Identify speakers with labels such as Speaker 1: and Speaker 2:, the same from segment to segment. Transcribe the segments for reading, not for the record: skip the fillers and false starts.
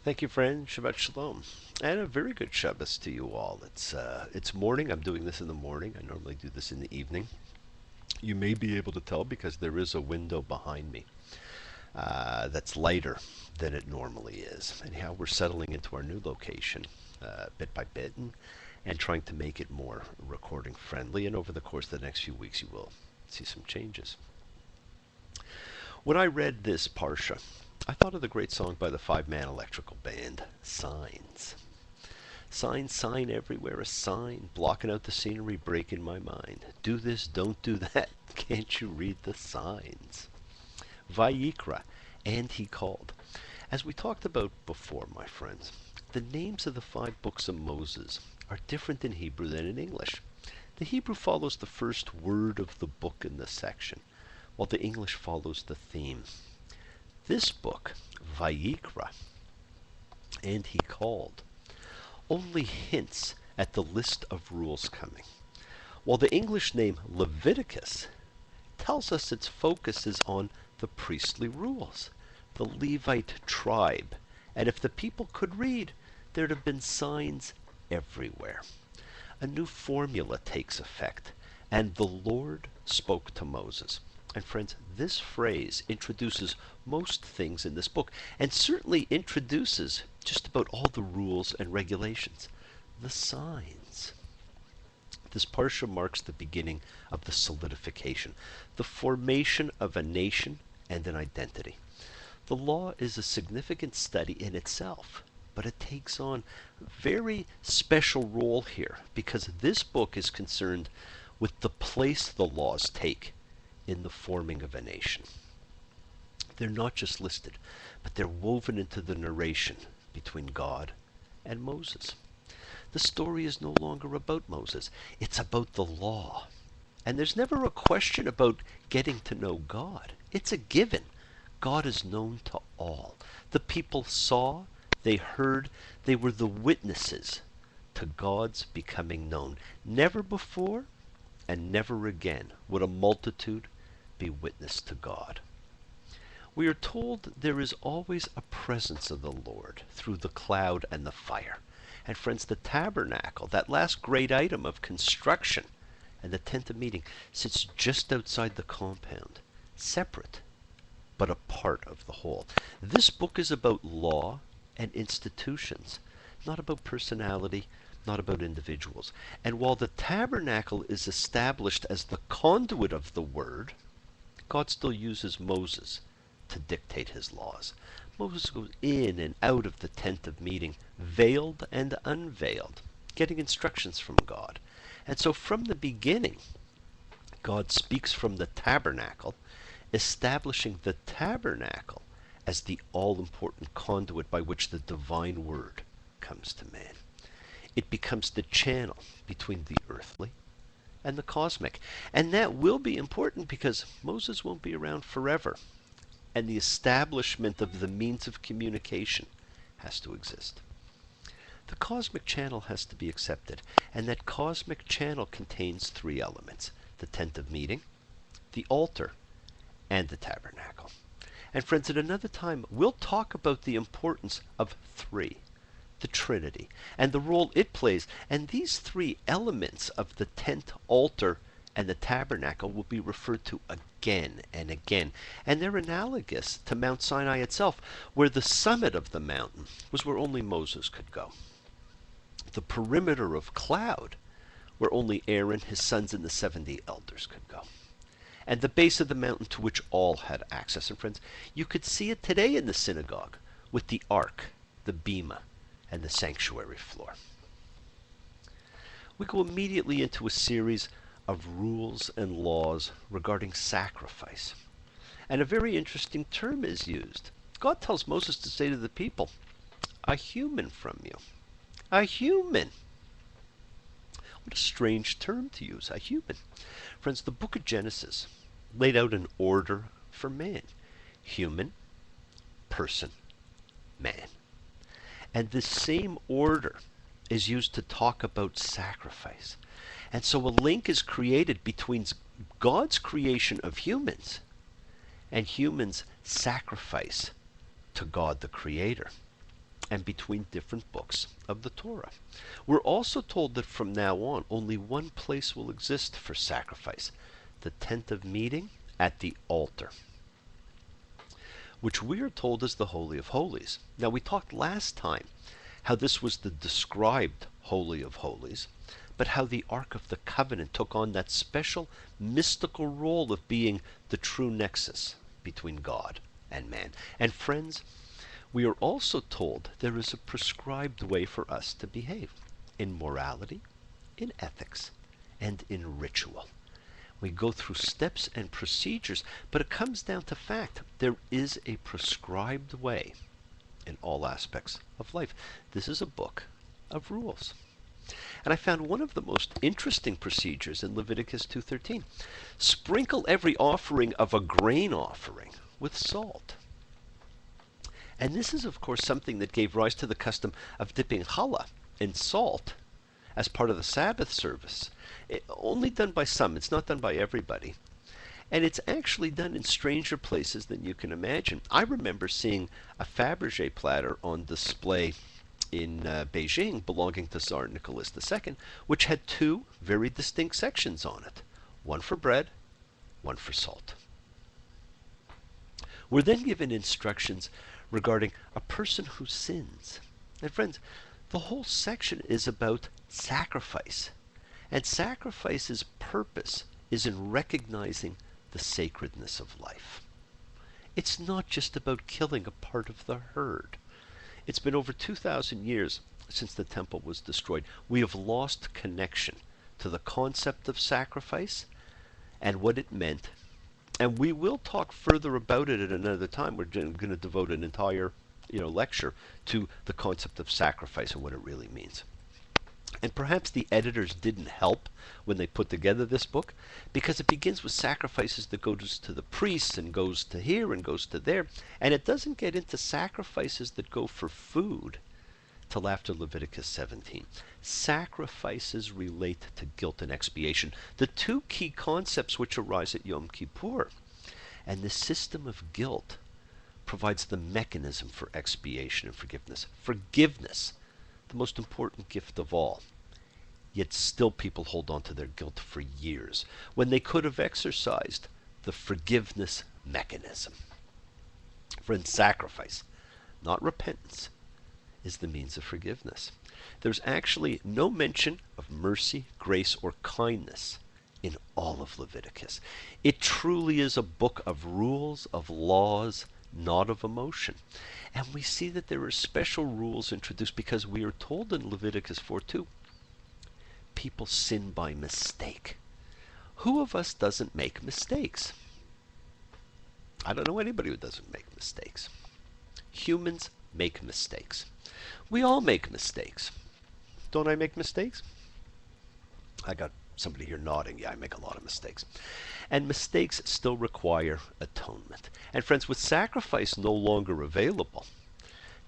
Speaker 1: Thank you, friend. Shabbat Shalom. And a very good Shabbos to you all. It's morning. I'm doing this in the morning. I normally do this in the evening. You may be able to tell because there is a window behind me that's lighter than it normally is. Anyhow, we're settling into our new location bit by bit and trying to make it more recording friendly. And over the course of the next few weeks, you will see some changes. When I read this Parsha, I thought of the great song by the five-man electrical band, Signs. Sign, sign everywhere, a sign, blocking out the scenery, breaking my mind. Do this, don't do that, can't you read the signs? Vayikra, and he called. As we talked about before, my friends, the names of the 5 books of Moses are different in Hebrew than in English. The Hebrew follows the first word of the book in the section, while the English follows the theme. This book, vayikra, and he called, only hints at the list of rules coming, while the English name Leviticus tells us its focus is on the priestly rules, the Levite tribe, and if the people could read, there'd have been signs everywhere. A new formula takes effect, and the Lord spoke to Moses. And friends, this phrase introduces most things in this book, and certainly introduces just about all the rules and regulations, the signs. This parsha marks the beginning of the solidification, the formation of a nation and an identity. The law is a significant study in itself, but it takes on a very special role here because this book is concerned with the place the laws take in the forming of a nation. They're not just listed, but they're woven into the narration between God and Moses. The story is no longer about Moses. It's about the law. And there's never a question about getting to know God. It's a given. God is known to all. The people saw, they heard, they were the witnesses to God's becoming known. Never before and never again would a multitude be witness to God. We are told there is always a presence of the Lord through the cloud and the fire. And friends, the tabernacle, that last great item of construction, and the tent of meeting sits just outside the compound, separate, but a part of the whole. This book is about law and institutions, not about personality, not about individuals. And while the tabernacle is established as the conduit of the word, God still uses Moses to dictate his laws. Moses goes in and out of the tent of meeting, veiled and unveiled, getting instructions from God. And so from the beginning, God speaks from the tabernacle, establishing the tabernacle as the all-important conduit by which the divine word comes to man. It becomes the channel between the earthly and the cosmic. And that will be important because Moses won't be around forever. And the establishment of the means of communication has to exist. The cosmic channel has to be accepted. And that cosmic channel contains 3 elements: the tent of meeting, the altar, and the tabernacle. And friends, at another time, we'll talk about the importance of 3. The Trinity, and the role it plays. And these 3 elements of the tent, altar, and the tabernacle will be referred to again and again. And they're analogous to Mount Sinai itself, where the summit of the mountain was where only Moses could go. The perimeter of cloud, where only Aaron, his sons, and the 70 elders could go. And the base of the mountain to which all had access. And friends, you could see it today in the synagogue with the ark, the bema, and the sanctuary floor. We go immediately into a series of rules and laws regarding sacrifice. And a very interesting term is used. God tells Moses to say to the people, a human from you. A human. What a strange term to use, a human. Friends, the book of Genesis laid out an order for man. Human, person, man. And this same order is used to talk about sacrifice. And so a link is created between God's creation of humans and humans' sacrifice to God the Creator. and between different books of the Torah. We're also told that from now on, only one place will exist for sacrifice, the tent of meeting at the altar, which we are told is the Holy of Holies. Now, we talked last time how this was the described Holy of Holies, but how the Ark of the Covenant took on that special mystical role of being the true nexus between God and man. And friends, we are also told there is a prescribed way for us to behave in morality, in ethics, and in ritual. We go through steps and procedures, but it comes down to fact. There is a prescribed way in all aspects of life. This is a book of rules. And I found one of the most interesting procedures in Leviticus 2:13. Sprinkle every offering of a grain offering with salt. And this is, of course, something that gave rise to the custom of dipping challah in salt as part of the Sabbath service. Only done by some. It's not done by everybody. And it's actually done in stranger places than you can imagine. I remember seeing a Fabergé platter on display in Beijing belonging to Tsar Nicholas II, which had two very distinct sections on it. One for bread, one for salt. We're then given instructions regarding a person who sins. And friends, the whole section is about sacrifice. And sacrifice's purpose is in recognizing the sacredness of life. It's not just about killing a part of the herd. It's been over 2,000 years since the temple was destroyed. We have lost connection to the concept of sacrifice and what it meant. And we will talk further about it at another time. We're going to devote an entire lecture to the concept of sacrifice and what it really means. And perhaps the editors didn't help when they put together this book, because it begins with sacrifices that goes to the priests and goes to here and goes to there, and it doesn't get into sacrifices that go for food till after Leviticus 17. Sacrifices relate to guilt and expiation, the two key concepts which arise at Yom Kippur. And the system of guilt provides the mechanism for expiation and forgiveness. Forgiveness, the most important gift of all. Yet still people hold on to their guilt for years, when they could have exercised the forgiveness mechanism. Friends, sacrifice, not repentance, is the means of forgiveness. There's actually no mention of mercy, grace, or kindness in all of Leviticus. It truly is a book of rules, of laws, not of emotion. And we see that there are special rules introduced because we are told in Leviticus 4:2, people sin by mistake. Who of us doesn't make mistakes? I don't know anybody who doesn't make mistakes. Humans make mistakes. We all make mistakes. Don't I make mistakes? I got somebody here nodding. Yeah, I make a lot of mistakes. And mistakes still require atonement. And friends, with sacrifice no longer available,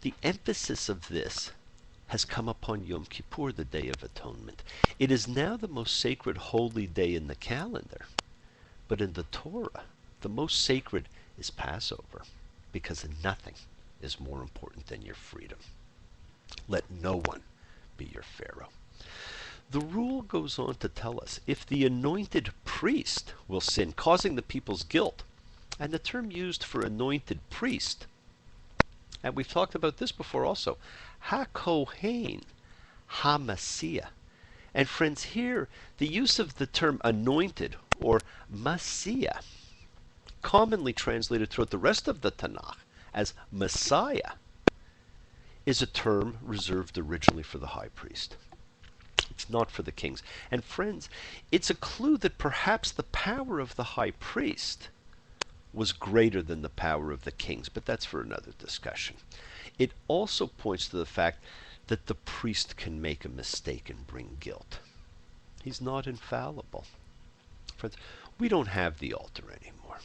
Speaker 1: the emphasis of this has come upon Yom Kippur, the Day of Atonement. It is now the most sacred holy day in the calendar. But in the Torah, the most sacred is Passover, because nothing is more important than your freedom. Let no one be your Pharaoh. The rule goes on to tell us if the anointed priest will sin, causing the people's guilt, and the term used for anointed priest, and we've talked about this before also, ha-kohen, ha-masiah. And friends, here, the use of the term anointed, or Messiah, commonly translated throughout the rest of the Tanakh as Messiah, is a term reserved originally for the high priest. It's not for the kings. And friends, it's a clue that perhaps the power of the high priest was greater than the power of the kings, but that's for another discussion. It also points to the fact that the priest can make a mistake and bring guilt. He's not infallible. Friends, we don't have the altar anymore.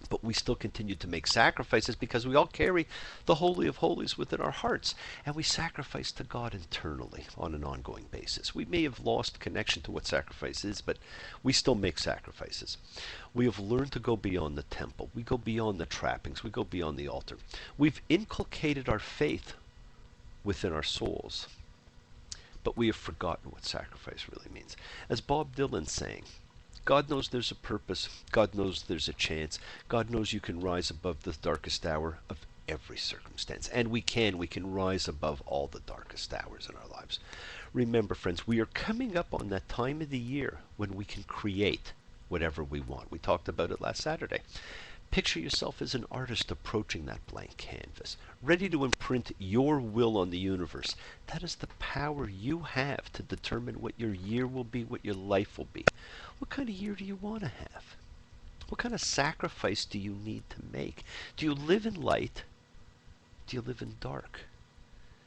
Speaker 1: But we still continue to make sacrifices because we all carry the Holy of Holies within our hearts. And we sacrifice to God internally on an ongoing basis. We may have lost connection to what sacrifice is, but we still make sacrifices. We have learned to go beyond the temple. We go beyond the trappings. We go beyond the altar. We've inculcated our faith within our souls. But we have forgotten what sacrifice really means. As Bob Dylan's saying, God knows there's a purpose. God knows there's a chance. God knows you can rise above the darkest hour of every circumstance. And we can. We can rise above all the darkest hours in our lives. Remember, friends, we are coming up on that time of the year when we can create whatever we want. We talked about it last Saturday. Picture yourself as an artist approaching that blank canvas, ready to imprint your will on the universe. That is the power you have to determine what your year will be, what your life will be. What kind of year do you want to have? What kind of sacrifice do you need to make? Do you live in light? Do you live in dark?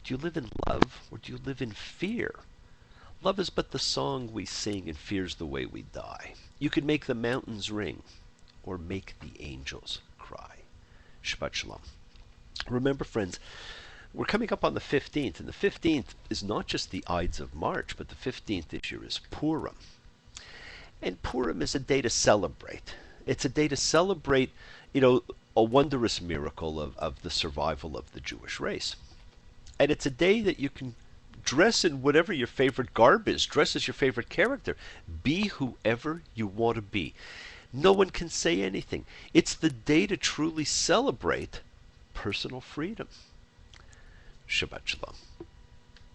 Speaker 1: Do you live in love, or do you live in fear? Love is but the song we sing, and fear's the way we die. You can make the mountains ring, or make the angels cry. Shabbat Shalom. Remember, friends, we're coming up on the 15th, and the 15th is not just the Ides of March, but the 15th this year is Purim. And Purim is a day to celebrate. It's a day to celebrate, a wondrous miracle of the survival of the Jewish race. And it's a day that you can dress in whatever your favorite garb is. Dress as your favorite character. Be whoever you want to be. No one can say anything. It's the day to truly celebrate personal freedom. Shabbat Shalom.